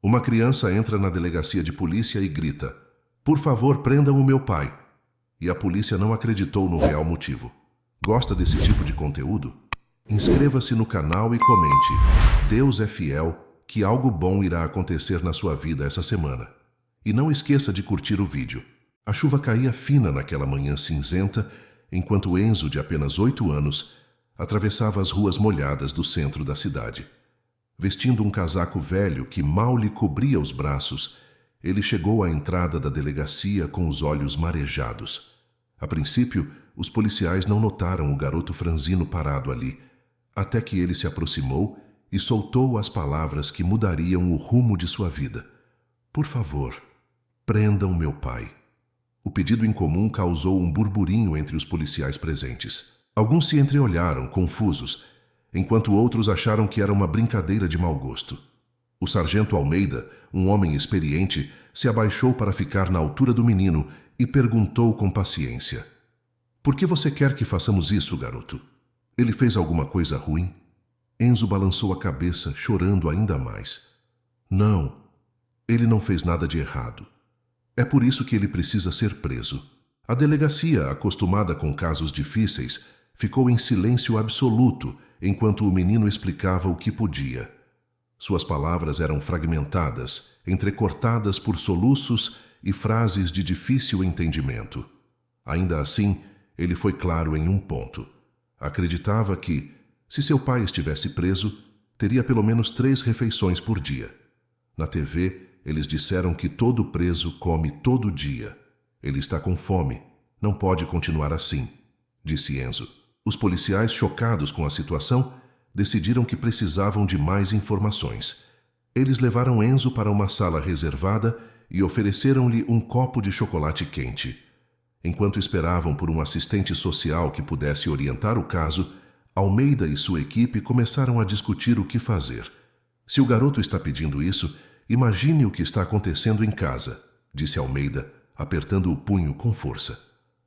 Uma criança entra na delegacia de polícia e grita: "Por favor, prendam o meu pai." E a polícia não acreditou no real motivo. Gosta desse tipo de conteúdo? Inscreva-se no canal e comente. Deus é fiel, que algo bom irá acontecer na sua vida essa semana. E não esqueça de curtir o vídeo. A chuva caía fina naquela manhã cinzenta, enquanto Enzo, de apenas 8 anos, atravessava as ruas molhadas do centro da cidade. Vestindo um casaco velho que mal lhe cobria os braços, ele chegou à entrada da delegacia com os olhos marejados. A princípio, os policiais não notaram o garoto franzino parado ali, até que ele se aproximou e soltou as palavras que mudariam o rumo de sua vida. "Por favor, prendam meu pai." O pedido incomum causou um burburinho entre os policiais presentes. Alguns se entreolharam, confusos, enquanto outros acharam que era uma brincadeira de mau gosto. O sargento Almeida, um homem experiente, se abaixou para ficar na altura do menino e perguntou com paciência: "Por que você quer que façamos isso, garoto? Ele fez alguma coisa ruim?" Enzo balançou a cabeça, chorando ainda mais. "Não, ele não fez nada de errado. É por isso que ele precisa ser preso." A delegacia, acostumada com casos difíceis, ficou em silêncio absoluto enquanto o menino explicava o que podia. Suas palavras eram fragmentadas, entrecortadas por soluços e frases de difícil entendimento. Ainda assim, ele foi claro em um ponto. Acreditava que, se seu pai estivesse preso, teria pelo menos 3 refeições por dia. Na TV, eles disseram que todo preso come todo dia. Ele está com fome. Não pode continuar assim, disse Enzo. Os policiais, chocados com a situação, decidiram que precisavam de mais informações. Eles levaram Enzo para uma sala reservada e ofereceram-lhe um copo de chocolate quente. Enquanto esperavam por um assistente social que pudesse orientar o caso, Almeida e sua equipe começaram a discutir o que fazer. "Se o garoto está pedindo isso, imagine o que está acontecendo em casa", disse Almeida, apertando o punho com força.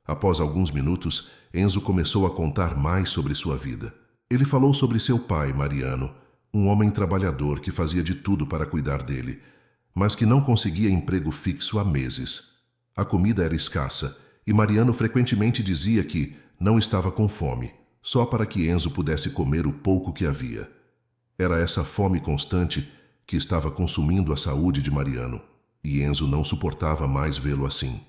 Após alguns minutos, Enzo começou a contar mais sobre sua vida. Ele falou sobre seu pai, Mariano, um homem trabalhador que fazia de tudo para cuidar dele, mas que não conseguia emprego fixo há meses. A comida era escassa e Mariano frequentemente dizia que não estava com fome, só para que Enzo pudesse comer o pouco que havia. Era essa fome constante que estava consumindo a saúde de Mariano, e Enzo não suportava mais vê-lo assim.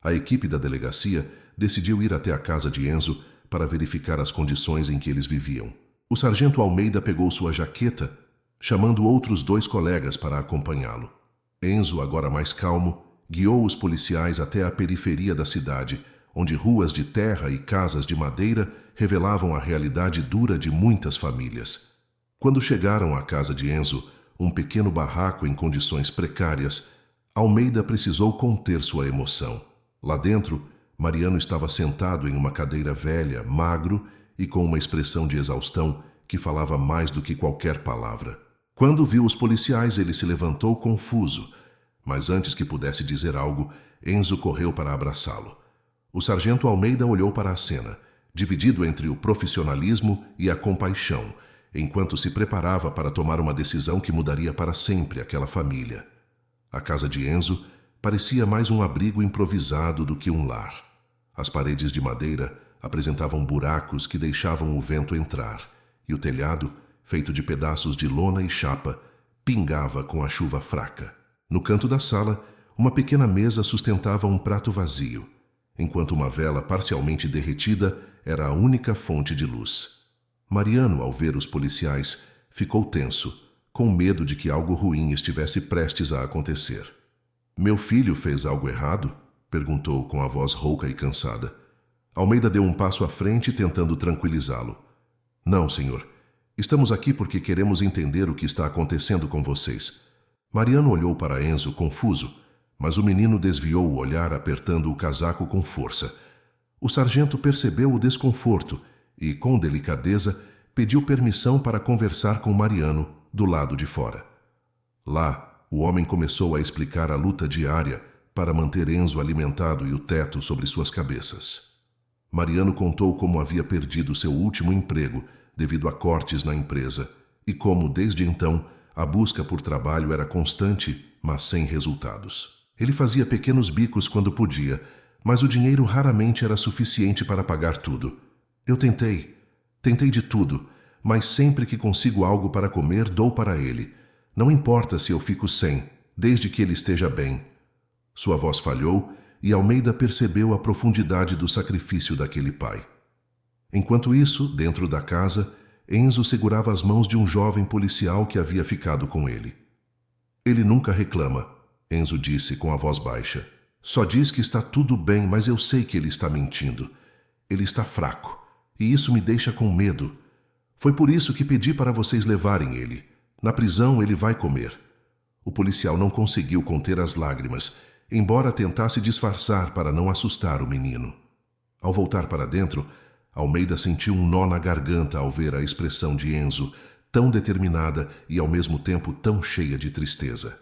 A equipe da delegacia decidiu ir até a casa de Enzo para verificar as condições em que eles viviam. O sargento Almeida pegou sua jaqueta, chamando outros 2 colegas para acompanhá-lo. Enzo, agora mais calmo, guiou os policiais até a periferia da cidade, onde ruas de terra e casas de madeira revelavam a realidade dura de muitas famílias. Quando chegaram à casa de Enzo, um pequeno barraco em condições precárias, Almeida precisou conter sua emoção. Lá dentro, Mariano estava sentado em uma cadeira velha, magro e com uma expressão de exaustão que falava mais do que qualquer palavra. Quando viu os policiais, ele se levantou confuso, mas antes que pudesse dizer algo, Enzo correu para abraçá-lo. O sargento Almeida olhou para a cena, dividido entre o profissionalismo e a compaixão, enquanto se preparava para tomar uma decisão que mudaria para sempre aquela família. A casa de Enzo parecia mais um abrigo improvisado do que um lar. As paredes de madeira apresentavam buracos que deixavam o vento entrar, e o telhado, feito de pedaços de lona e chapa, pingava com a chuva fraca. No canto da sala, uma pequena mesa sustentava um prato vazio, enquanto uma vela parcialmente derretida era a única fonte de luz. Mariano, ao ver os policiais, ficou tenso, com medo de que algo ruim estivesse prestes a acontecer. "Meu filho fez algo errado?" perguntou com a voz rouca e cansada. Almeida deu um passo à frente, tentando tranquilizá-lo. "Não, senhor. Estamos aqui porque queremos entender o que está acontecendo com vocês." Mariano olhou para Enzo, confuso, mas o menino desviou o olhar, apertando o casaco com força. O sargento percebeu o desconforto e, com delicadeza, pediu permissão para conversar com Mariano, do lado de fora. Lá, o homem começou a explicar a luta diária para manter Enzo alimentado e o teto sobre suas cabeças. Mariano contou como havia perdido seu último emprego devido a cortes na empresa e como, desde então, A busca por trabalho era constante, mas sem resultados. Ele fazia pequenos bicos quando podia, mas o dinheiro raramente era suficiente para pagar tudo. Eu tentei de tudo, mas sempre que consigo algo para comer, dou para ele. Não importa se eu fico sem, desde que ele esteja bem. Sua voz falhou e Almeida percebeu a profundidade do sacrifício daquele pai. Enquanto isso, dentro da casa, Enzo segurava as mãos de um jovem policial que havia ficado com ele. Ele nunca reclama, Enzo disse com a voz baixa. Só diz que está tudo bem, mas eu sei que ele está mentindo. Ele está fraco, e isso me deixa com medo. Foi por isso que pedi para vocês levarem ele. Na prisão ele vai comer. O policial não conseguiu conter as lágrimas, embora tentasse disfarçar para não assustar o menino. Ao voltar para dentro, Almeida sentiu um nó na garganta ao ver a expressão de Enzo, tão determinada e ao mesmo tempo tão cheia de tristeza.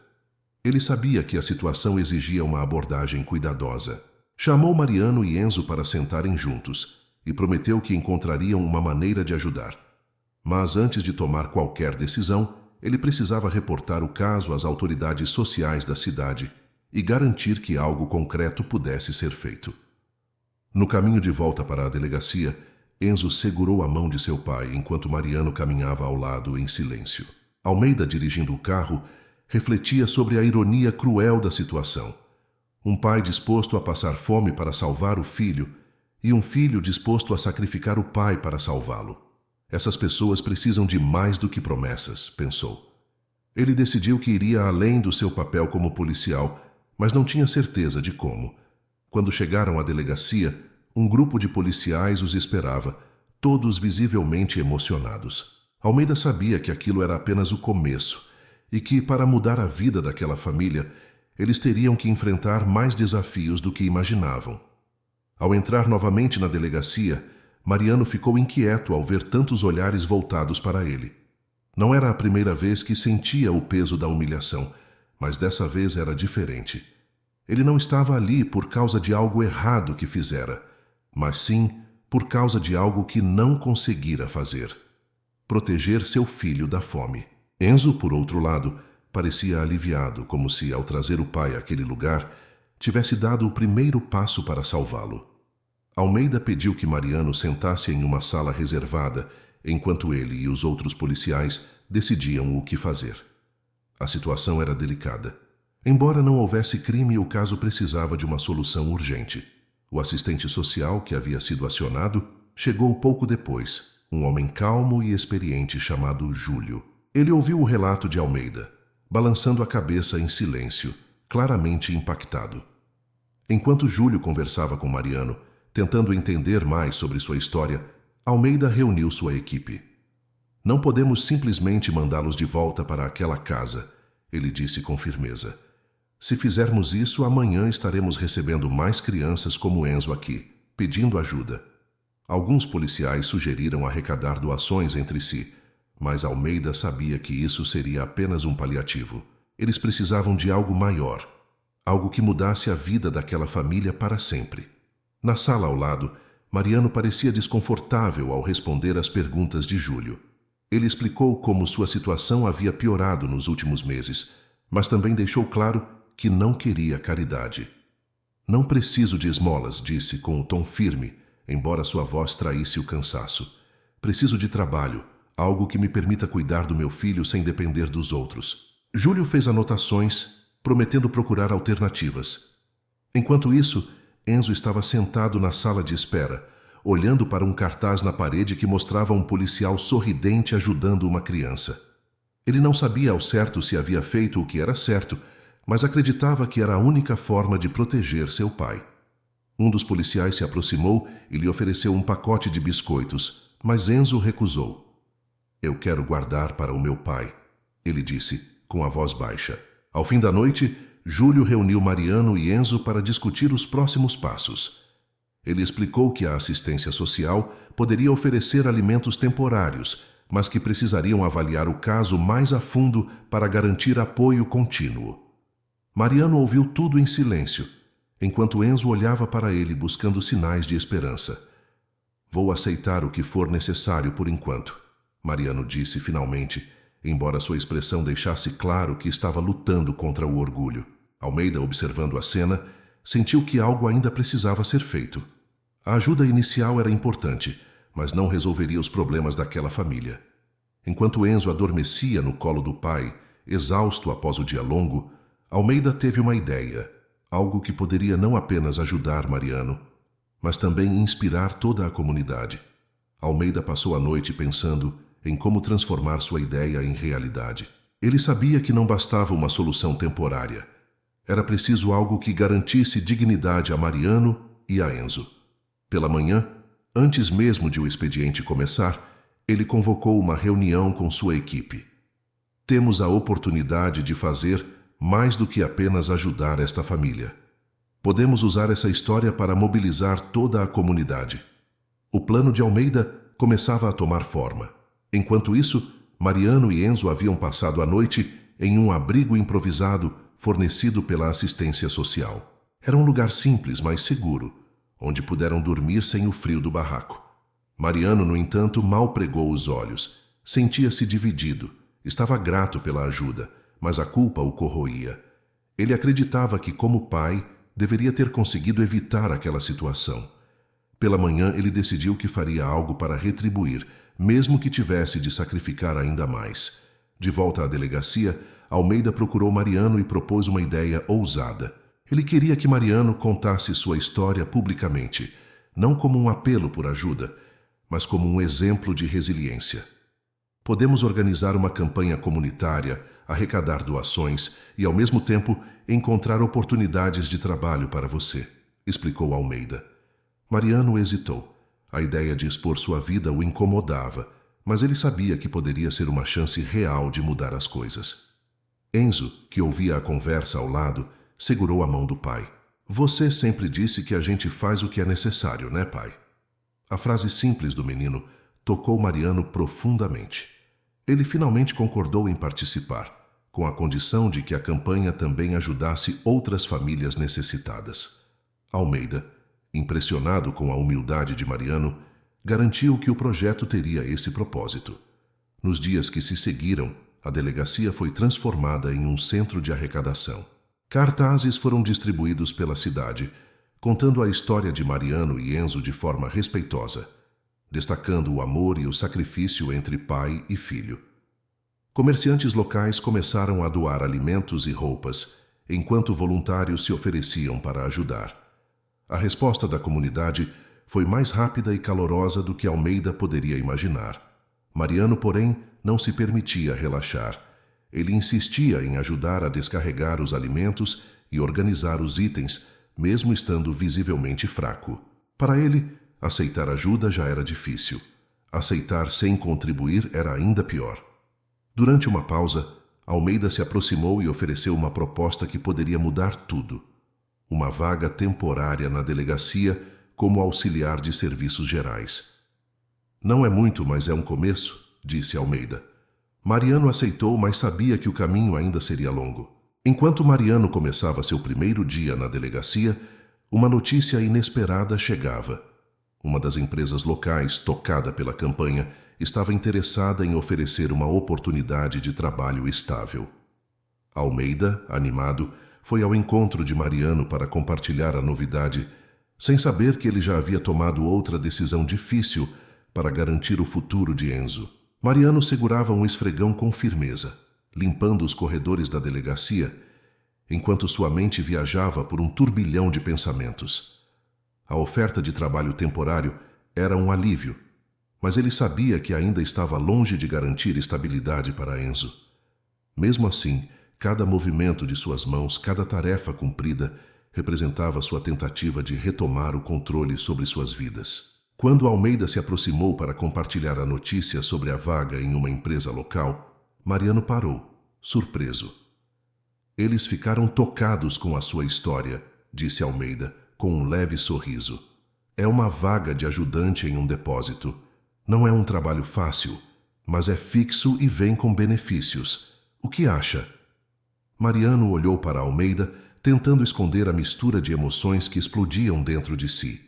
Ele sabia que a situação exigia uma abordagem cuidadosa. Chamou Mariano e Enzo para sentarem juntos e prometeu que encontrariam uma maneira de ajudar. Mas antes de tomar qualquer decisão, ele precisava reportar o caso às autoridades sociais da cidade e garantir que algo concreto pudesse ser feito. No caminho de volta para a delegacia, Enzo segurou a mão de seu pai enquanto Mariano caminhava ao lado em silêncio. Almeida, dirigindo o carro, refletia sobre a ironia cruel da situação. Um pai disposto a passar fome para salvar o filho e um filho disposto a sacrificar o pai para salvá-lo. Essas pessoas precisam de mais do que promessas, pensou. Ele decidiu que iria além do seu papel como policial, mas não tinha certeza de como. Quando chegaram à delegacia, um grupo de policiais os esperava, todos visivelmente emocionados. Almeida sabia que aquilo era apenas o começo e que, para mudar a vida daquela família, eles teriam que enfrentar mais desafios do que imaginavam. Ao entrar novamente na delegacia, Mariano ficou inquieto ao ver tantos olhares voltados para ele. Não era a primeira vez que sentia o peso da humilhação, mas dessa vez era diferente. Ele não estava ali por causa de algo errado que fizera, mas sim por causa de algo que não conseguira fazer: proteger seu filho da fome. Enzo, por outro lado, parecia aliviado, como se, ao trazer o pai àquele lugar, tivesse dado o primeiro passo para salvá-lo. Almeida pediu que Mariano sentasse em uma sala reservada, enquanto ele e os outros policiais decidiam o que fazer. A situação era delicada. Embora não houvesse crime, o caso precisava de uma solução urgente. O assistente social, que havia sido acionado, chegou pouco depois, um homem calmo e experiente chamado Júlio. Ele ouviu o relato de Almeida, balançando a cabeça em silêncio, claramente impactado. Enquanto Júlio conversava com Mariano, tentando entender mais sobre sua história, Almeida reuniu sua equipe. Não podemos simplesmente mandá-los de volta para aquela casa, ele disse com firmeza. Se fizermos isso, amanhã estaremos recebendo mais crianças como Enzo aqui, pedindo ajuda. Alguns policiais sugeriram arrecadar doações entre si, mas Almeida sabia que isso seria apenas um paliativo. Eles precisavam de algo maior, algo que mudasse a vida daquela família para sempre. Na sala ao lado, Mariano parecia desconfortável ao responder às perguntas de Júlio. Ele explicou como sua situação havia piorado nos últimos meses, mas também deixou claro que não queria caridade. Não preciso de esmolas, disse com um tom firme, embora sua voz traísse o cansaço. Preciso de trabalho, algo que me permita cuidar do meu filho sem depender dos outros. Júlio fez anotações, prometendo procurar alternativas. Enquanto isso, Enzo estava sentado na sala de espera, olhando para um cartaz na parede que mostrava um policial sorridente ajudando uma criança. Ele não sabia ao certo se havia feito o que era certo, mas acreditava que era a única forma de proteger seu pai. Um dos policiais se aproximou e lhe ofereceu um pacote de biscoitos, mas Enzo recusou. Eu quero guardar para o meu pai, ele disse, com a voz baixa. Ao fim da noite, Júlio reuniu Mariano e Enzo para discutir os próximos passos. Ele explicou que a assistência social poderia oferecer alimentos temporários, mas que precisariam avaliar o caso mais a fundo para garantir apoio contínuo. Mariano ouviu tudo em silêncio, enquanto Enzo olhava para ele buscando sinais de esperança. Vou aceitar o que for necessário por enquanto, Mariano disse finalmente, embora sua expressão deixasse claro que estava lutando contra o orgulho. Almeida, observando a cena, sentiu que algo ainda precisava ser feito. A ajuda inicial era importante, mas não resolveria os problemas daquela família. Enquanto Enzo adormecia no colo do pai, exausto após o dia longo, Almeida teve uma ideia, algo que poderia não apenas ajudar Mariano, mas também inspirar toda a comunidade. Almeida passou a noite pensando em como transformar sua ideia em realidade. Ele sabia que não bastava uma solução temporária. Era preciso algo que garantisse dignidade a Mariano e a Enzo. Pela manhã, antes mesmo de o expediente começar, ele convocou uma reunião com sua equipe. Temos a oportunidade de fazer mais do que apenas ajudar esta família. Podemos usar essa história para mobilizar toda a comunidade. O plano de Almeida começava a tomar forma. Enquanto isso, Mariano e Enzo haviam passado a noite em um abrigo improvisado fornecido pela assistência social. Era um lugar simples, mas seguro, onde puderam dormir sem o frio do barraco. Mariano, no entanto, mal pregou os olhos. Sentia-se dividido. Estava grato pela ajuda, mas a culpa o corroía. Ele acreditava que, como pai, deveria ter conseguido evitar aquela situação. Pela manhã, ele decidiu que faria algo para retribuir, mesmo que tivesse de sacrificar ainda mais. De volta à delegacia, Almeida procurou Mariano e propôs uma ideia ousada. Ele queria que Mariano contasse sua história publicamente, não como um apelo por ajuda, mas como um exemplo de resiliência. Podemos organizar uma campanha comunitária, arrecadar doações e, ao mesmo tempo, encontrar oportunidades de trabalho para você, explicou Almeida. Mariano hesitou. A ideia de expor sua vida o incomodava, mas ele sabia que poderia ser uma chance real de mudar as coisas. Enzo, que ouvia a conversa ao lado, segurou a mão do pai. Você sempre disse que a gente faz o que é necessário, né, pai? A frase simples do menino tocou Mariano profundamente. Ele finalmente concordou em participar, com a condição de que a campanha também ajudasse outras famílias necessitadas. Almeida, impressionado com a humildade de Mariano, garantiu que o projeto teria esse propósito. Nos dias que se seguiram, a delegacia foi transformada em um centro de arrecadação. Cartazes foram distribuídos pela cidade, contando a história de Mariano e Enzo de forma respeitosa, destacando o amor e o sacrifício entre pai e filho. Comerciantes locais começaram a doar alimentos e roupas, enquanto voluntários se ofereciam para ajudar. A resposta da comunidade foi mais rápida e calorosa do que Almeida poderia imaginar. Mariano, porém, não se permitia relaxar. Ele insistia em ajudar a descarregar os alimentos e organizar os itens, mesmo estando visivelmente fraco. Para ele, aceitar ajuda já era difícil. Aceitar sem contribuir era ainda pior. Durante uma pausa, Almeida se aproximou e ofereceu uma proposta que poderia mudar tudo. Uma vaga temporária na delegacia como auxiliar de serviços gerais. Não é muito, mas é um começo, disse Almeida. Mariano aceitou, mas sabia que o caminho ainda seria longo. Enquanto Mariano começava seu primeiro dia na delegacia, uma notícia inesperada chegava. Uma das empresas locais, tocada pela campanha, estava interessada em oferecer uma oportunidade de trabalho estável. Almeida, animado, foi ao encontro de Mariano para compartilhar a novidade, sem saber que ele já havia tomado outra decisão difícil para garantir o futuro de Enzo. Mariano segurava um esfregão com firmeza, limpando os corredores da delegacia, enquanto sua mente viajava por um turbilhão de pensamentos. A oferta de trabalho temporário era um alívio, mas ele sabia que ainda estava longe de garantir estabilidade para Enzo. Mesmo assim, cada movimento de suas mãos, cada tarefa cumprida, representava sua tentativa de retomar o controle sobre suas vidas. Quando Almeida se aproximou para compartilhar a notícia sobre a vaga em uma empresa local, Mariano parou, surpreso. Eles ficaram tocados com a sua história, disse Almeida, com um leve sorriso. É uma vaga de ajudante em um depósito. Não é um trabalho fácil, mas é fixo e vem com benefícios. O que acha? Mariano olhou para Almeida, tentando esconder a mistura de emoções que explodiam dentro de si.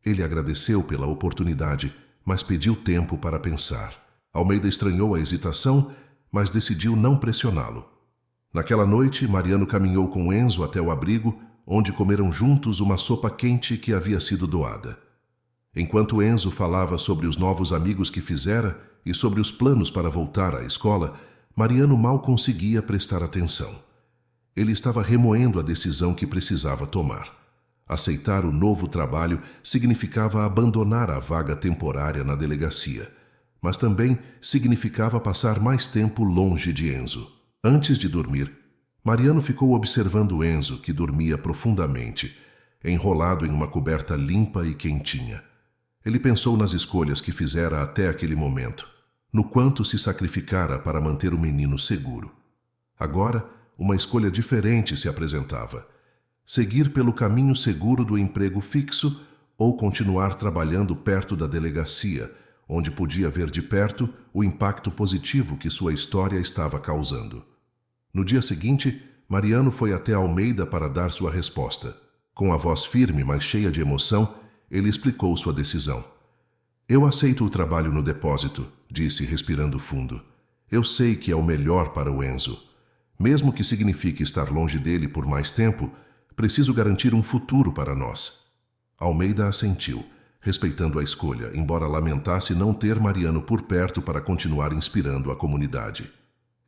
Ele agradeceu pela oportunidade, mas pediu tempo para pensar. Almeida estranhou a hesitação, mas decidiu não pressioná-lo. Naquela noite, Mariano caminhou com Enzo até o abrigo, onde comeram juntos uma sopa quente que havia sido doada. Enquanto Enzo falava sobre os novos amigos que fizera e sobre os planos para voltar à escola, Mariano mal conseguia prestar atenção. Ele estava remoendo a decisão que precisava tomar. Aceitar o novo trabalho significava abandonar a vaga temporária na delegacia, mas também significava passar mais tempo longe de Enzo. Antes de dormir, Mariano ficou observando Enzo, que dormia profundamente, enrolado em uma coberta limpa e quentinha. Ele pensou nas escolhas que fizera até aquele momento, no quanto se sacrificara para manter o menino seguro. Agora, uma escolha diferente se apresentava: seguir pelo caminho seguro do emprego fixo ou continuar trabalhando perto da delegacia, onde podia ver de perto o impacto positivo que sua história estava causando. No dia seguinte, Mariano foi até Almeida para dar sua resposta. Com a voz firme, mas cheia de emoção, ele explicou sua decisão. Eu aceito o trabalho no depósito, disse respirando fundo. Eu sei que é o melhor para o Enzo. Mesmo que signifique estar longe dele por mais tempo, preciso garantir um futuro para nós. Almeida assentiu, respeitando a escolha, embora lamentasse não ter Mariano por perto para continuar inspirando a comunidade.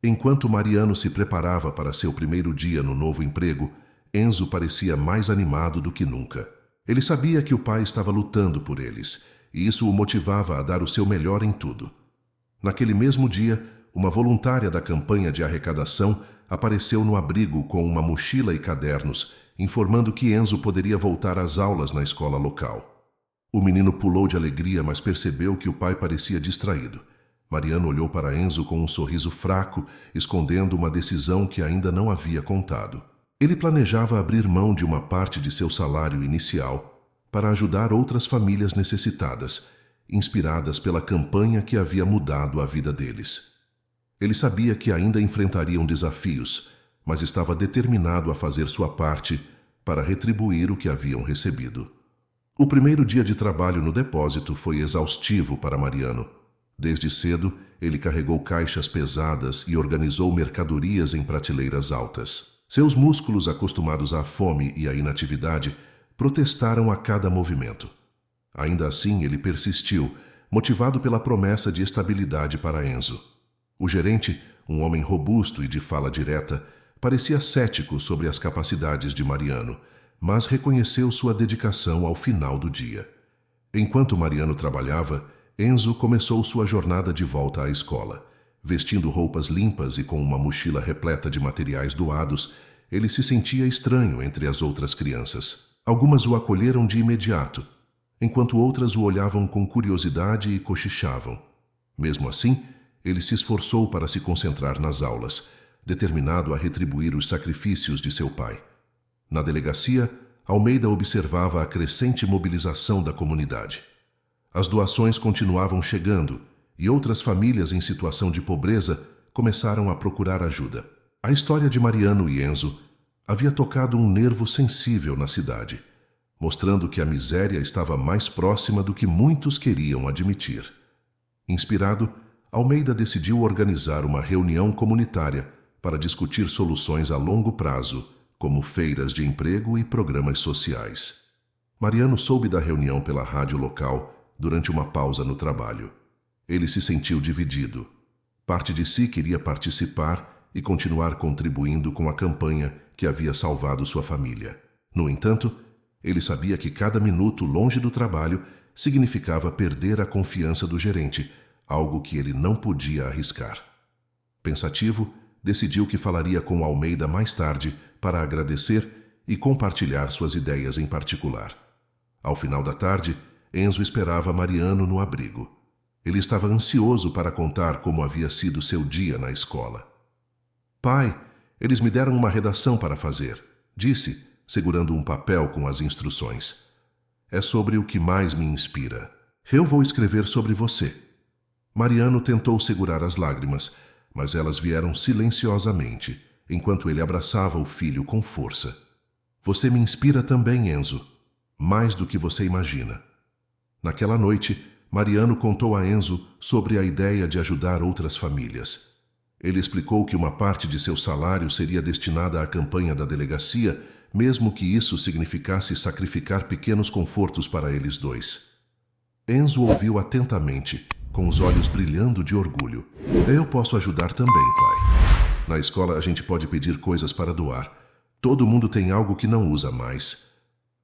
Enquanto Mariano se preparava para seu primeiro dia no novo emprego, Enzo parecia mais animado do que nunca. Ele sabia que o pai estava lutando por eles, e isso o motivava a dar o seu melhor em tudo. Naquele mesmo dia, uma voluntária da campanha de arrecadação apareceu no abrigo com uma mochila e cadernos, informando que Enzo poderia voltar às aulas na escola local. O menino pulou de alegria, mas percebeu que o pai parecia distraído. Mariano olhou para Enzo com um sorriso fraco, escondendo uma decisão que ainda não havia contado. Ele planejava abrir mão de uma parte de seu salário inicial para ajudar outras famílias necessitadas, inspiradas pela campanha que havia mudado a vida deles. Ele sabia que ainda enfrentariam desafios, mas estava determinado a fazer sua parte para retribuir o que haviam recebido. O primeiro dia de trabalho no depósito foi exaustivo para Mariano. Desde cedo, ele carregou caixas pesadas e organizou mercadorias em prateleiras altas. Seus músculos, acostumados à fome e à inatividade, protestaram a cada movimento. Ainda assim, ele persistiu, motivado pela promessa de estabilidade para Enzo. O gerente, um homem robusto e de fala direta, parecia cético sobre as capacidades de Mariano, mas reconheceu sua dedicação ao final do dia. Enquanto Mariano trabalhava, Enzo começou sua jornada de volta à escola. Vestindo roupas limpas e com uma mochila repleta de materiais doados, ele se sentia estranho entre as outras crianças. Algumas o acolheram de imediato, enquanto outras o olhavam com curiosidade e cochichavam. Mesmo assim, ele se esforçou para se concentrar nas aulas, determinado a retribuir os sacrifícios de seu pai. Na delegacia, Almeida observava a crescente mobilização da comunidade. As doações continuavam chegando e outras famílias em situação de pobreza começaram a procurar ajuda. A história de Mariano e Enzo havia tocado um nervo sensível na cidade, mostrando que a miséria estava mais próxima do que muitos queriam admitir. Inspirado, Almeida decidiu organizar uma reunião comunitária para discutir soluções a longo prazo, como feiras de emprego e programas sociais. Mariano soube da reunião pela rádio local durante uma pausa no trabalho. Ele se sentiu dividido. Parte de si queria participar e continuar contribuindo com a campanha que havia salvado sua família. No entanto, ele sabia que cada minuto longe do trabalho significava perder a confiança do gerente, algo que ele não podia arriscar. Pensativo, decidiu que falaria com Almeida mais tarde para agradecer e compartilhar suas ideias em particular. Ao final da tarde, Enzo esperava Mariano no abrigo. Ele estava ansioso para contar como havia sido seu dia na escola. Pai, eles me deram uma redação para fazer, disse, segurando um papel com as instruções. É sobre o que mais me inspira. Eu vou escrever sobre você. Mariano tentou segurar as lágrimas, mas elas vieram silenciosamente, enquanto ele abraçava o filho com força. Você me inspira também, Enzo, mais do que você imagina. Naquela noite, Mariano contou a Enzo sobre a ideia de ajudar outras famílias. Ele explicou que uma parte de seu salário seria destinada à campanha da delegacia, mesmo que isso significasse sacrificar pequenos confortos para eles dois. Enzo ouviu atentamente, com os olhos brilhando de orgulho. Eu posso ajudar também, pai. Na escola a gente pode pedir coisas para doar. Todo mundo tem algo que não usa mais.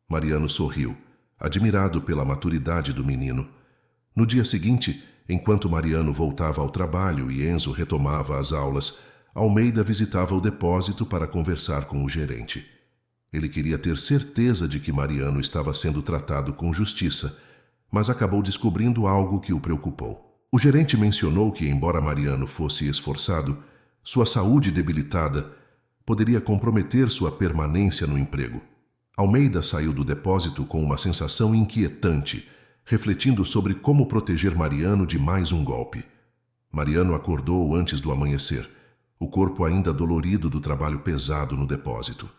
Mariano sorriu, admirado pela maturidade do menino. No dia seguinte, enquanto Mariano voltava ao trabalho e Enzo retomava as aulas, Almeida visitava o depósito para conversar com o gerente. Ele queria ter certeza de que Mariano estava sendo tratado com justiça, mas acabou descobrindo algo que o preocupou. O gerente mencionou que, embora Mariano fosse esforçado, sua saúde debilitada poderia comprometer sua permanência no emprego. Almeida saiu do depósito com uma sensação inquietante, refletindo sobre como proteger Mariano de mais um golpe. Mariano acordou antes do amanhecer, o corpo ainda dolorido do trabalho pesado no depósito.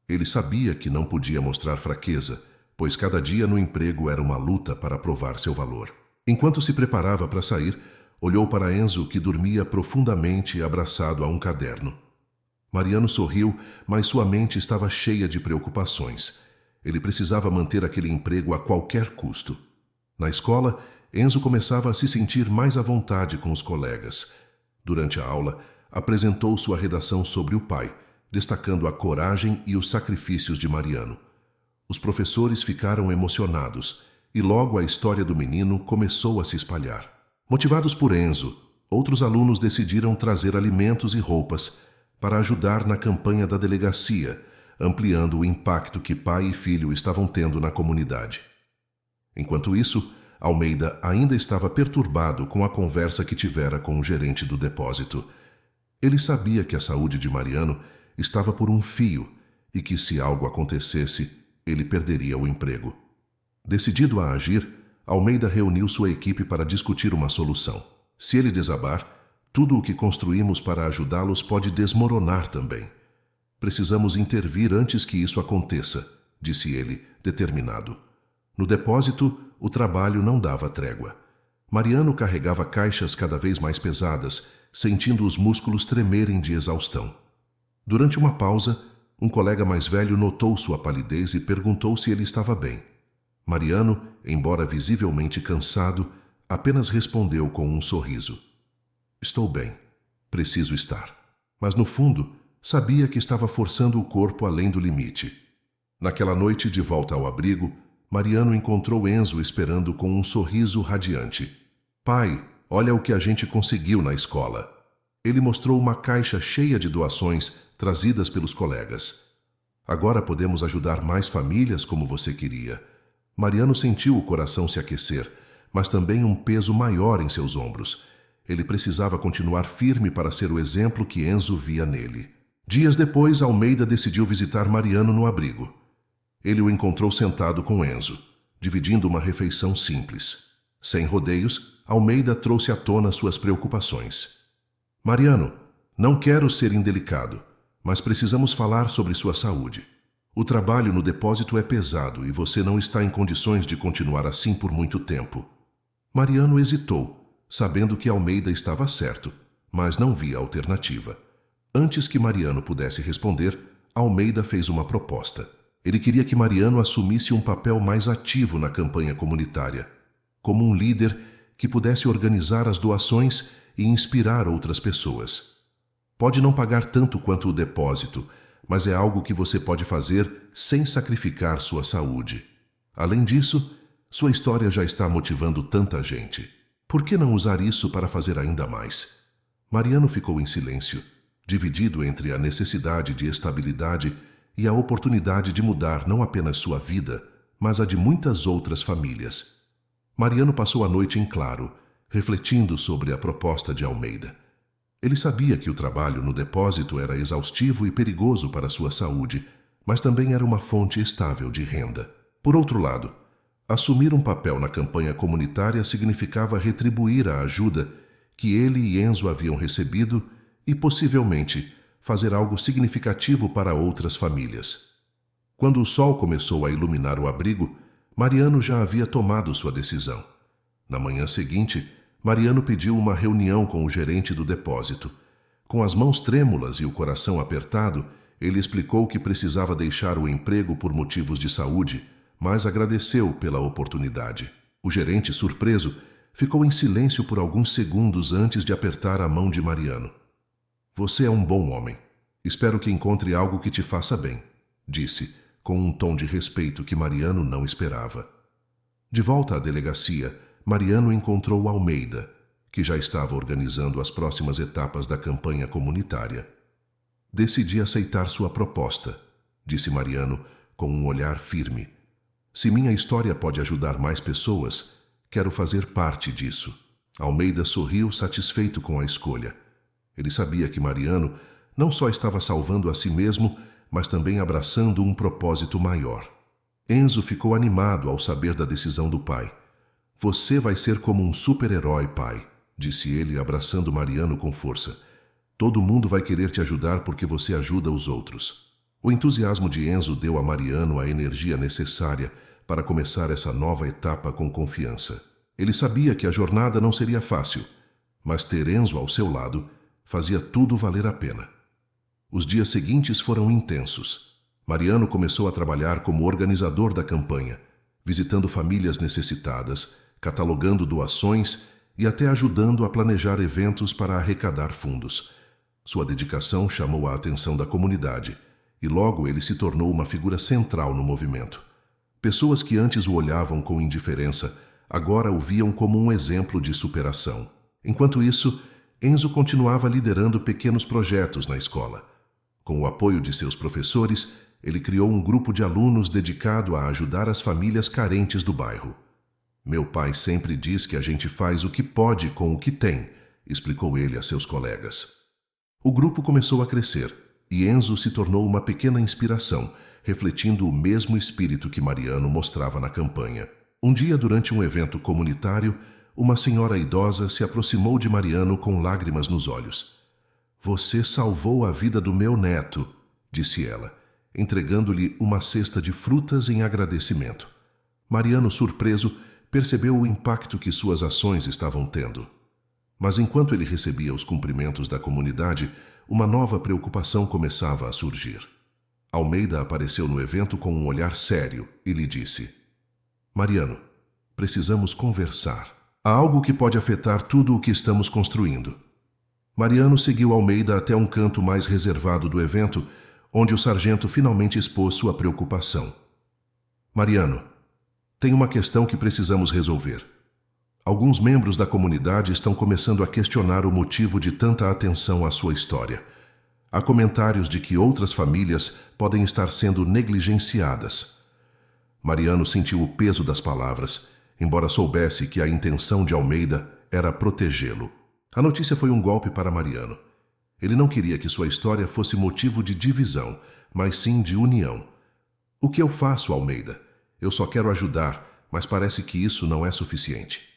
Ele sabia que não podia mostrar fraqueza, pois cada dia no emprego era uma luta para provar seu valor. Enquanto se preparava para sair, olhou para Enzo, que dormia profundamente abraçado a um caderno. Mariano sorriu, mas sua mente estava cheia de preocupações. Ele precisava manter aquele emprego a qualquer custo. Na escola, Enzo começava a se sentir mais à vontade com os colegas. Durante a aula, apresentou sua redação sobre o pai, destacando a coragem e os sacrifícios de Mariano. Os professores ficaram emocionados e logo a história do menino começou a se espalhar. Motivados por Enzo, outros alunos decidiram trazer alimentos e roupas para ajudar na campanha da delegacia, ampliando o impacto que pai e filho estavam tendo na comunidade. Enquanto isso, Almeida ainda estava perturbado com a conversa que tivera com o gerente do depósito. Ele sabia que a saúde de Mariano estava por um fio e que, se algo acontecesse, ele perderia o emprego. Decidido a agir, Almeida reuniu sua equipe para discutir uma solução. Se ele desabar, tudo o que construímos para ajudá-los pode desmoronar também. Precisamos intervir antes que isso aconteça, disse ele, determinado. No depósito, o trabalho não dava trégua. Mariano carregava caixas cada vez mais pesadas, sentindo os músculos tremerem de exaustão. Durante uma pausa, um colega mais velho notou sua palidez e perguntou se ele estava bem. Mariano, embora visivelmente cansado, apenas respondeu com um sorriso. Estou bem. Preciso estar. Mas no fundo, sabia que estava forçando o corpo além do limite. Naquela noite, de volta ao abrigo, Mariano encontrou Enzo esperando com um sorriso radiante. Pai, olha o que a gente conseguiu na escola. Ele mostrou uma caixa cheia de doações trazidas pelos colegas. Agora podemos ajudar mais famílias como você queria. Mariano sentiu o coração se aquecer, mas também um peso maior em seus ombros. Ele precisava continuar firme para ser o exemplo que Enzo via nele. Dias depois, Almeida decidiu visitar Mariano no abrigo. Ele o encontrou sentado com Enzo, dividindo uma refeição simples. Sem rodeios, Almeida trouxe à tona suas preocupações. Mariano, não quero ser indelicado, mas precisamos falar sobre sua saúde. O trabalho no depósito é pesado e você não está em condições de continuar assim por muito tempo. Mariano hesitou, sabendo que Almeida estava certo, mas não via alternativa. Antes que Mariano pudesse responder, Almeida fez uma proposta. Ele queria que Mariano assumisse um papel mais ativo na campanha comunitária, como um líder que pudesse organizar as doações e inspirar outras pessoas. Pode não pagar tanto quanto o depósito, mas é algo que você pode fazer sem sacrificar sua saúde. Além disso, sua história já está motivando tanta gente. Por que não usar isso para fazer ainda mais? Mariano ficou em silêncio, dividido entre a necessidade de estabilidade e a oportunidade de mudar não apenas sua vida, mas a de muitas outras famílias. Mariano passou a noite em claro, refletindo sobre a proposta de Almeida. Ele sabia que o trabalho no depósito era exaustivo e perigoso para sua saúde, mas também era uma fonte estável de renda. Por outro lado, assumir um papel na campanha comunitária significava retribuir a ajuda que ele e Enzo haviam recebido e, possivelmente, fazer algo significativo para outras famílias. Quando o sol começou a iluminar o abrigo, Mariano já havia tomado sua decisão. Na manhã seguinte, Mariano pediu uma reunião com o gerente do depósito. Com as mãos trêmulas e o coração apertado, ele explicou que precisava deixar o emprego por motivos de saúde, mas agradeceu pela oportunidade. O gerente, surpreso, ficou em silêncio por alguns segundos antes de apertar a mão de Mariano. Você é um bom homem. Espero que encontre algo que te faça bem, disse, com um tom de respeito que Mariano não esperava. De volta à delegacia, Mariano encontrou Almeida, que já estava organizando as próximas etapas da campanha comunitária. Decidi aceitar sua proposta, disse Mariano, com um olhar firme. Se minha história pode ajudar mais pessoas, quero fazer parte disso. Almeida sorriu satisfeito com a escolha. Ele sabia que Mariano não só estava salvando a si mesmo, mas também abraçando um propósito maior. Enzo ficou animado ao saber da decisão do pai. Você vai ser como um super-herói, pai, disse ele, abraçando Mariano com força. Todo mundo vai querer te ajudar porque você ajuda os outros. O entusiasmo de Enzo deu a Mariano a energia necessária para começar essa nova etapa com confiança. Ele sabia que a jornada não seria fácil, mas ter Enzo ao seu lado fazia tudo valer a pena. Os dias seguintes foram intensos. Mariano começou a trabalhar como organizador da campanha, visitando famílias necessitadas, catalogando doações e até ajudando a planejar eventos para arrecadar fundos. Sua dedicação chamou a atenção da comunidade e logo ele se tornou uma figura central no movimento. Pessoas que antes o olhavam com indiferença, agora o viam como um exemplo de superação. Enquanto isso, Enzo continuava liderando pequenos projetos na escola. Com o apoio de seus professores, ele criou um grupo de alunos dedicado a ajudar as famílias carentes do bairro. Meu pai sempre diz que a gente faz o que pode com o que tem, explicou ele a seus colegas. O grupo começou a crescer e Enzo se tornou uma pequena inspiração, refletindo o mesmo espírito que Mariano mostrava na campanha. Um dia, durante um evento comunitário, uma senhora idosa se aproximou de Mariano com lágrimas nos olhos. Você salvou a vida do meu neto, disse ela, entregando-lhe uma cesta de frutas em agradecimento. Mariano, surpreso, percebeu o impacto que suas ações estavam tendo. Mas enquanto ele recebia os cumprimentos da comunidade, uma nova preocupação começava a surgir. Almeida apareceu no evento com um olhar sério e lhe disse: Mariano, precisamos conversar. Há algo que pode afetar tudo o que estamos construindo. Mariano seguiu Almeida até um canto mais reservado do evento, onde o sargento finalmente expôs sua preocupação. Mariano, tem uma questão que precisamos resolver. Alguns membros da comunidade estão começando a questionar o motivo de tanta atenção à sua história. Há comentários de que outras famílias podem estar sendo negligenciadas. Mariano sentiu o peso das palavras, embora soubesse que a intenção de Almeida era protegê-lo. A notícia foi um golpe para Mariano. Ele não queria que sua história fosse motivo de divisão, mas sim de união. O que eu faço, Almeida? Eu só quero ajudar, mas parece que isso não é suficiente.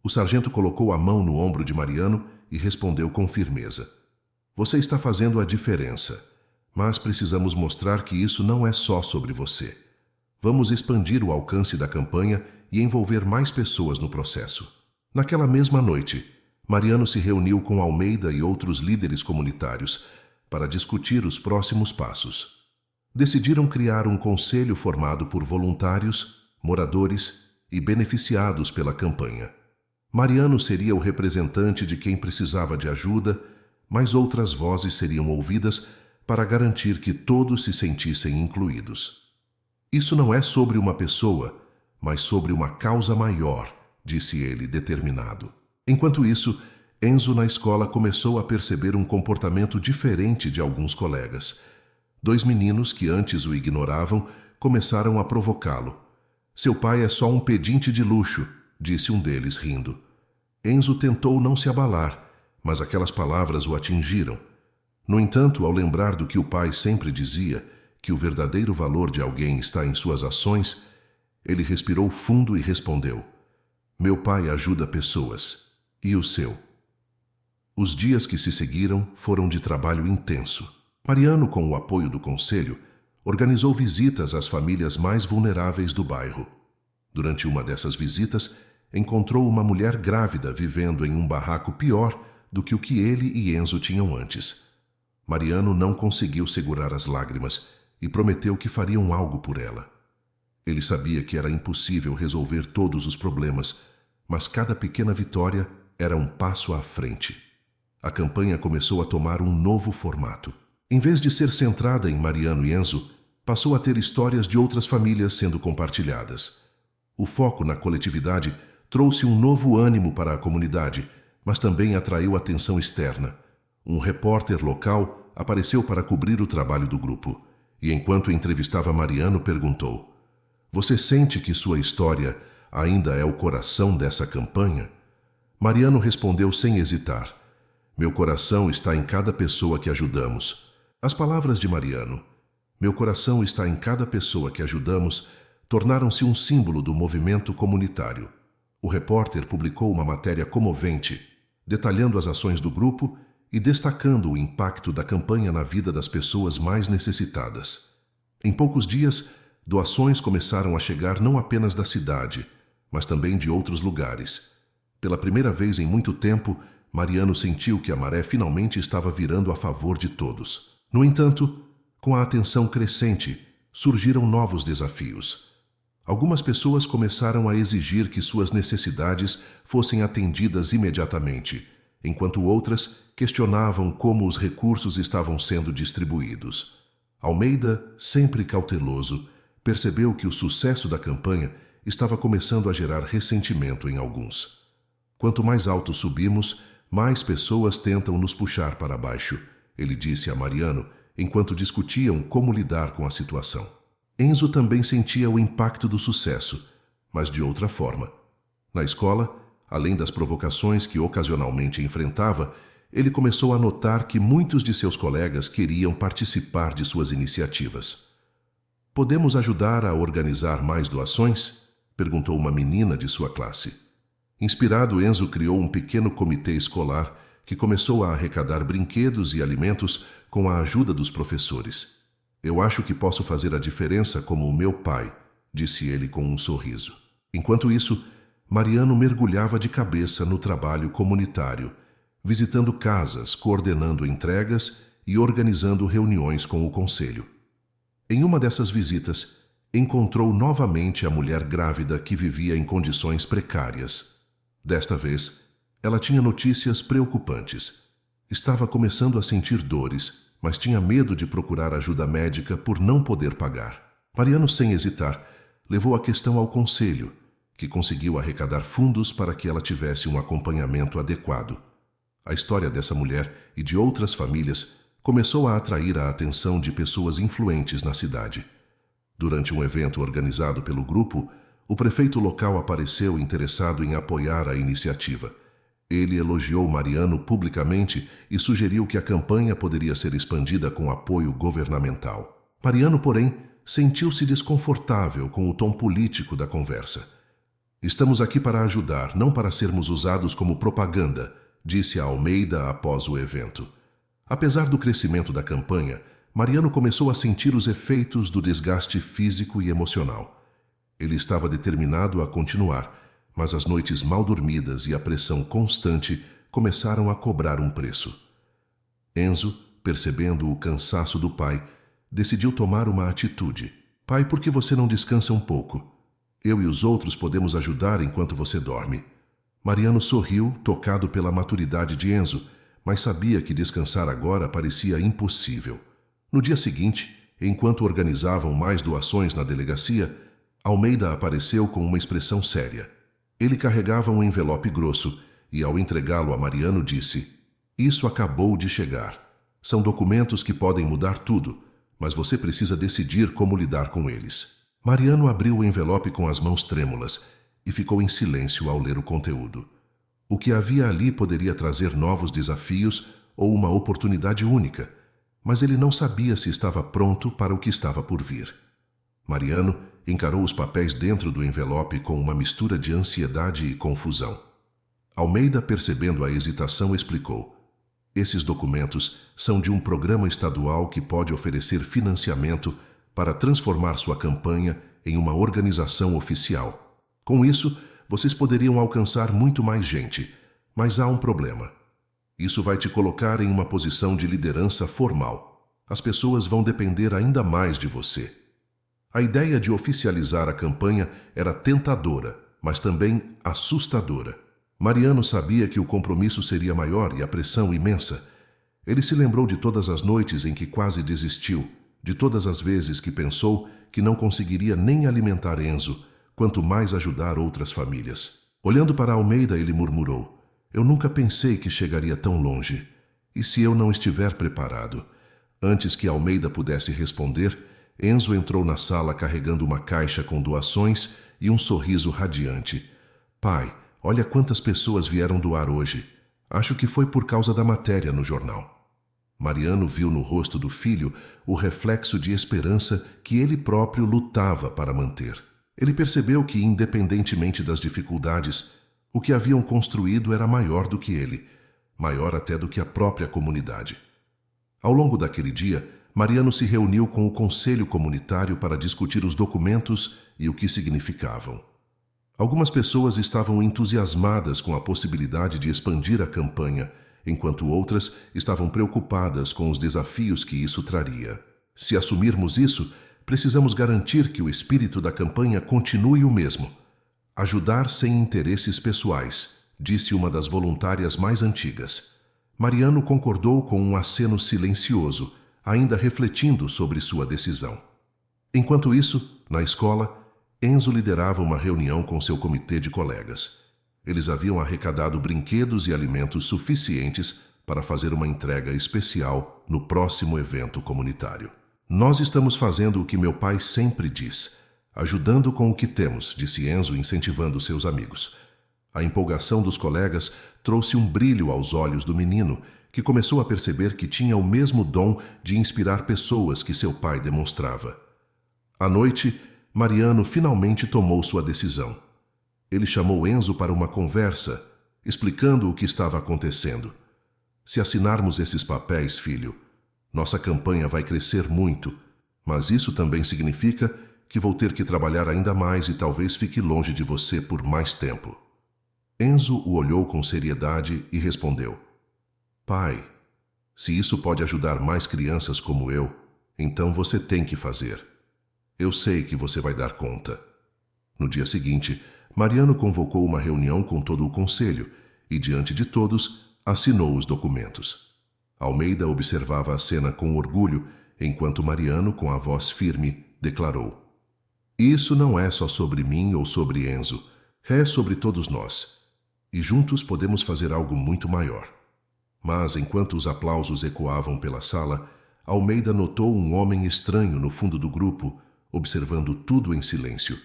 O sargento colocou a mão no ombro de Mariano e respondeu com firmeza. Você está fazendo a diferença, mas precisamos mostrar que isso não é só sobre você. Vamos expandir o alcance da campanha e envolver mais pessoas no processo. Naquela mesma noite, Mariano se reuniu com Almeida e outros líderes comunitários para discutir os próximos passos. Decidiram criar um conselho formado por voluntários, moradores e beneficiados pela campanha. Mariano seria o representante de quem precisava de ajuda, mas outras vozes seriam ouvidas para garantir que todos se sentissem incluídos. Isso não é sobre uma pessoa, mas sobre uma causa maior, disse ele determinado. Enquanto isso, Enzo na escola começou a perceber um comportamento diferente de alguns colegas. 2 meninos que antes o ignoravam começaram a provocá-lo. Seu pai é só um pedinte de luxo, disse um deles rindo. Enzo tentou não se abalar, mas aquelas palavras o atingiram. No entanto, ao lembrar do que o pai sempre dizia, que o verdadeiro valor de alguém está em suas ações, ele respirou fundo e respondeu: Meu pai ajuda pessoas. E o seu? Os dias que se seguiram foram de trabalho intenso. Mariano, com o apoio do conselho, organizou visitas às famílias mais vulneráveis do bairro. Durante uma dessas visitas, encontrou uma mulher grávida vivendo em um barraco pior do que o que ele e Enzo tinham antes. Mariano não conseguiu segurar as lágrimas e prometeu que fariam algo por ela. Ele sabia que era impossível resolver todos os problemas, mas cada pequena vitória era um passo à frente. A campanha começou a tomar um novo formato. Em vez de ser centrada em Mariano e Enzo, passou a ter histórias de outras famílias sendo compartilhadas. O foco na coletividade trouxe um novo ânimo para a comunidade, mas também atraiu atenção externa. Um repórter local apareceu para cobrir o trabalho do grupo, e enquanto entrevistava Mariano, perguntou: "Você sente que sua história ainda é o coração dessa campanha?" Mariano respondeu sem hesitar: "Meu coração está em cada pessoa que ajudamos." As palavras de Mariano, "Meu coração está em cada pessoa que ajudamos", tornaram-se um símbolo do movimento comunitário. O repórter publicou uma matéria comovente, detalhando as ações do grupo e destacando o impacto da campanha na vida das pessoas mais necessitadas. Em poucos dias, doações começaram a chegar não apenas da cidade, mas também de outros lugares. Pela primeira vez em muito tempo, Mariano sentiu que a maré finalmente estava virando a favor de todos. No entanto, com a atenção crescente, surgiram novos desafios. Algumas pessoas começaram a exigir que suas necessidades fossem atendidas imediatamente, enquanto outras questionavam como os recursos estavam sendo distribuídos. Almeida, sempre cauteloso, percebeu que o sucesso da campanha estava começando a gerar ressentimento em alguns. "Quanto mais alto subimos, mais pessoas tentam nos puxar para baixo", ele disse a Mariano, enquanto discutiam como lidar com a situação. Enzo também sentia o impacto do sucesso, mas de outra forma. Na escola, além das provocações que ocasionalmente enfrentava, ele começou a notar que muitos de seus colegas queriam participar de suas iniciativas. "Podemos ajudar a organizar mais doações?" perguntou uma menina de sua classe. Inspirado, Enzo criou um pequeno comitê escolar que começou a arrecadar brinquedos e alimentos com a ajuda dos professores. "Eu acho que posso fazer a diferença como o meu pai", disse ele com um sorriso. Enquanto isso, Mariano mergulhava de cabeça no trabalho comunitário, visitando casas, coordenando entregas e organizando reuniões com o conselho. Em uma dessas visitas, encontrou novamente a mulher grávida que vivia em condições precárias. Desta vez, ela tinha notícias preocupantes. Estava começando a sentir dores, mas tinha medo de procurar ajuda médica por não poder pagar. Mariano, sem hesitar, levou a questão ao conselho, que conseguiu arrecadar fundos para que ela tivesse um acompanhamento adequado. A história dessa mulher e de outras famílias começou a atrair a atenção de pessoas influentes na cidade. Durante um evento organizado pelo grupo, o prefeito local apareceu interessado em apoiar a iniciativa. Ele elogiou Mariano publicamente e sugeriu que a campanha poderia ser expandida com apoio governamental. Mariano, porém, sentiu-se desconfortável com o tom político da conversa. "Estamos aqui para ajudar, não para sermos usados como propaganda", disse a Almeida após o evento. Apesar do crescimento da campanha, Mariano começou a sentir os efeitos do desgaste físico e emocional. Ele estava determinado a continuar, mas as noites mal dormidas e a pressão constante começaram a cobrar um preço. Enzo, percebendo o cansaço do pai, decidiu tomar uma atitude. "Pai, por que você não descansa um pouco? Eu e os outros podemos ajudar enquanto você dorme." Mariano sorriu, tocado pela maturidade de Enzo, mas sabia que descansar agora parecia impossível. No dia seguinte, enquanto organizavam mais doações na delegacia, Almeida apareceu com uma expressão séria. Ele carregava um envelope grosso e, ao entregá-lo a Mariano, disse: "Isso acabou de chegar. São documentos que podem mudar tudo, mas você precisa decidir como lidar com eles." Mariano abriu o envelope com as mãos trêmulas e ficou em silêncio ao ler o conteúdo. O que havia ali poderia trazer novos desafios ou uma oportunidade única, mas ele não sabia se estava pronto para o que estava por vir. Mariano encarou os papéis dentro do envelope com uma mistura de ansiedade e confusão. Almeida, percebendo a hesitação, explicou: "Esses documentos são de um programa estadual que pode oferecer financiamento para transformar sua campanha em uma organização oficial. Com isso, vocês poderiam alcançar muito mais gente, mas há um problema. Isso vai te colocar em uma posição de liderança formal. As pessoas vão depender ainda mais de você. A ideia de oficializar a campanha era tentadora, mas também assustadora. Mariano sabia que o compromisso seria maior e a pressão imensa. Ele se lembrou de todas as noites em que quase desistiu, de todas as vezes que pensou que não conseguiria nem alimentar Enzo, quanto mais ajudar outras famílias. Olhando para Almeida, ele murmurou: eu nunca pensei que chegaria tão longe. E se eu não estiver preparado? Antes que Almeida pudesse responder, Enzo entrou na sala carregando uma caixa com doações e um sorriso radiante. Pai, olha quantas pessoas vieram doar hoje. Acho que foi por causa da matéria no jornal. Mariano viu no rosto do filho o reflexo de esperança que ele próprio lutava para manter. Ele percebeu que, independentemente das dificuldades, o que haviam construído era maior do que ele, maior até do que a própria comunidade. Ao longo daquele dia, Mariano se reuniu com o Conselho Comunitário para discutir os documentos e o que significavam. Algumas pessoas estavam entusiasmadas com a possibilidade de expandir a campanha, enquanto outras estavam preocupadas com os desafios que isso traria. Se assumirmos isso, precisamos garantir que o espírito da campanha continue o mesmo. Ajudar sem interesses pessoais, disse uma das voluntárias mais antigas. Mariano concordou com um aceno silencioso, ainda refletindo sobre sua decisão. Enquanto isso, na escola, Enzo liderava uma reunião com seu comitê de colegas. Eles haviam arrecadado brinquedos e alimentos suficientes para fazer uma entrega especial no próximo evento comunitário. Nós estamos fazendo o que meu pai sempre diz, ajudando com o que temos, disse Enzo, incentivando seus amigos. A empolgação dos colegas trouxe um brilho aos olhos do menino, que começou a perceber que tinha o mesmo dom de inspirar pessoas que seu pai demonstrava. À noite, Mariano finalmente tomou sua decisão. Ele chamou Enzo para uma conversa, explicando o que estava acontecendo. Se assinarmos esses papéis, filho, nossa campanha vai crescer muito, mas isso também significa que vou ter que trabalhar ainda mais e talvez fique longe de você por mais tempo. Enzo o olhou com seriedade e respondeu: Pai, se isso pode ajudar mais crianças como eu, então você tem que fazer. Eu sei que você vai dar conta. No dia seguinte, Mariano convocou uma reunião com todo o conselho e, diante de todos, assinou os documentos. Almeida observava a cena com orgulho, enquanto Mariano, com a voz firme, declarou: Isso não é só sobre mim ou sobre Enzo, é sobre todos nós. E juntos podemos fazer algo muito maior. Mas, enquanto os aplausos ecoavam pela sala, Almeida notou um homem estranho no fundo do grupo, observando tudo em silêncio.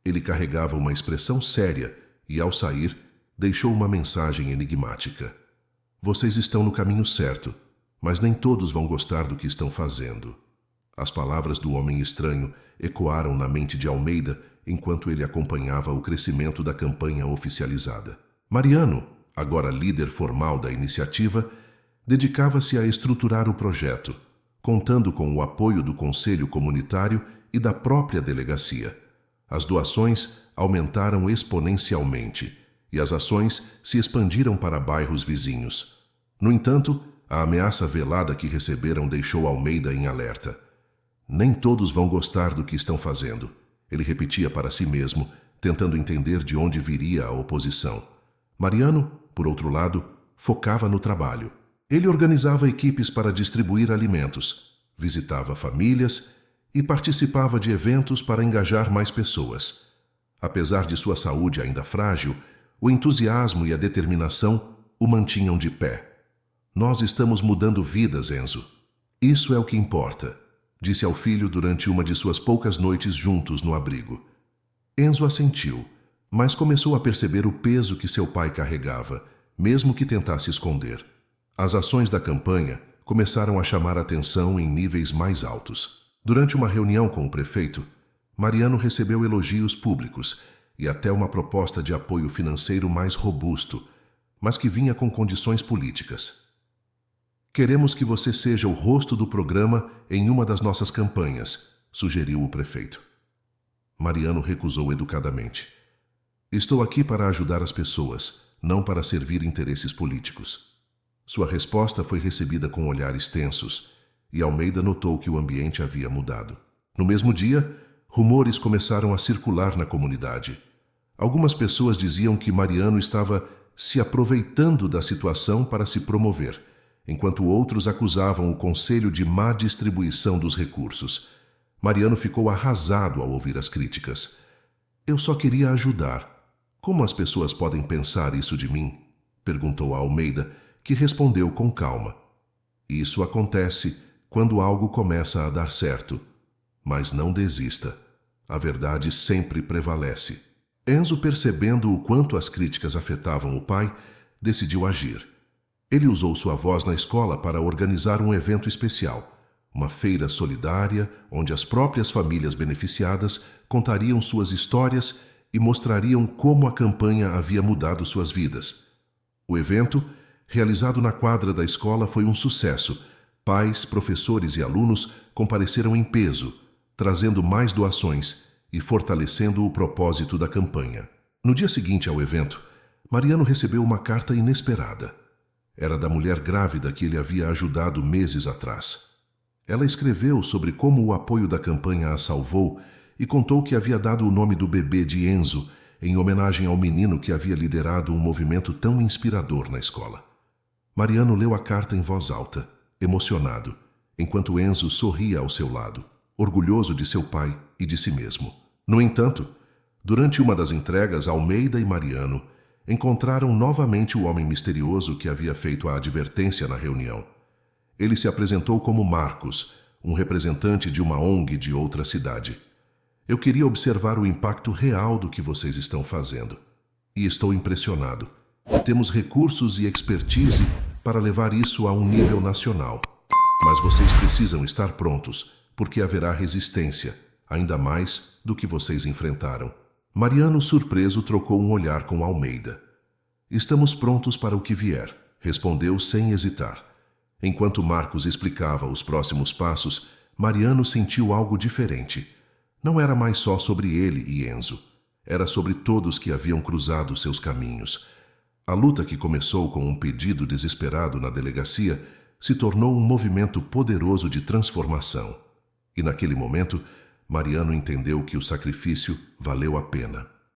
Ele carregava uma expressão séria e, ao sair, deixou uma mensagem enigmática. Vocês estão no caminho certo, mas nem todos vão gostar do que estão fazendo. As palavras do homem estranho ecoaram na mente de Almeida enquanto ele acompanhava o crescimento da campanha oficializada. Mariano, agora líder formal da iniciativa, dedicava-se a estruturar o projeto, contando com o apoio do Conselho Comunitário e da própria delegacia. As doações aumentaram exponencialmente e as ações se expandiram para bairros vizinhos. No entanto, a ameaça velada que receberam deixou Almeida em alerta. Nem todos vão gostar do que estão fazendo, ele repetia para si mesmo, tentando entender de onde viria a oposição. Mariano, por outro lado, focava no trabalho. Ele organizava equipes para distribuir alimentos, visitava famílias e participava de eventos para engajar mais pessoas. Apesar de sua saúde ainda frágil, o entusiasmo e a determinação o mantinham de pé. Nós estamos mudando vidas, Enzo. Isso é o que importa, disse ao filho durante uma de suas poucas noites juntos no abrigo. Enzo assentiu, mas começou a perceber o peso que seu pai carregava, mesmo que tentasse esconder. As ações da campanha começaram a chamar atenção em níveis mais altos. Durante uma reunião com o prefeito, Mariano recebeu elogios públicos e até uma proposta de apoio financeiro mais robusto, mas que vinha com condições políticas. Queremos que você seja o rosto do programa em uma das nossas campanhas, sugeriu o prefeito. Mariano recusou educadamente. Estou aqui para ajudar as pessoas, não para servir interesses políticos. Sua resposta foi recebida com olhares tensos, e Almeida notou que o ambiente havia mudado. No mesmo dia, rumores começaram a circular na comunidade. Algumas pessoas diziam que Mariano estava se aproveitando da situação para se promover, enquanto outros acusavam o conselho de má distribuição dos recursos. Mariano ficou arrasado ao ouvir as críticas. Eu só queria ajudar. Como as pessoas podem pensar isso de mim? Perguntou a Almeida, que respondeu com calma. Isso acontece quando algo começa a dar certo. Mas não desista. A verdade sempre prevalece. Enzo, percebendo o quanto as críticas afetavam o pai, decidiu agir. Ele usou sua voz na escola para organizar um evento especial, uma feira solidária onde as próprias famílias beneficiadas contariam suas histórias e mostrariam como a campanha havia mudado suas vidas. O evento, realizado na quadra da escola, foi um sucesso. Pais, professores e alunos compareceram em peso, trazendo mais doações e fortalecendo o propósito da campanha. No dia seguinte ao evento, Mariano recebeu uma carta inesperada. Era da mulher grávida que ele havia ajudado meses atrás. Ela escreveu sobre como o apoio da campanha a salvou e contou que havia dado o nome do bebê de Enzo em homenagem ao menino que havia liderado um movimento tão inspirador na escola. Mariano leu a carta em voz alta, emocionado, enquanto Enzo sorria ao seu lado, orgulhoso de seu pai e de si mesmo. No entanto, durante uma das entregas, Almeida e Mariano encontraram novamente o homem misterioso que havia feito a advertência na reunião. Ele se apresentou como Marcos, um representante de uma ONG de outra cidade. Eu queria observar o impacto real do que vocês estão fazendo. E estou impressionado. Temos recursos e expertise para levar isso a um nível nacional. Mas vocês precisam estar prontos, porque haverá resistência, ainda mais do que vocês enfrentaram. Mariano, surpreso, trocou um olhar com Almeida. Estamos prontos para o que vier, respondeu sem hesitar. Enquanto Marcos explicava os próximos passos, Mariano sentiu algo diferente. Não era mais só sobre ele e Enzo. Era sobre todos que haviam cruzado seus caminhos. A luta, que começou com um pedido desesperado na delegacia, se tornou um movimento poderoso de transformação. E naquele momento, Mariano entendeu que o sacrifício valeu a pena.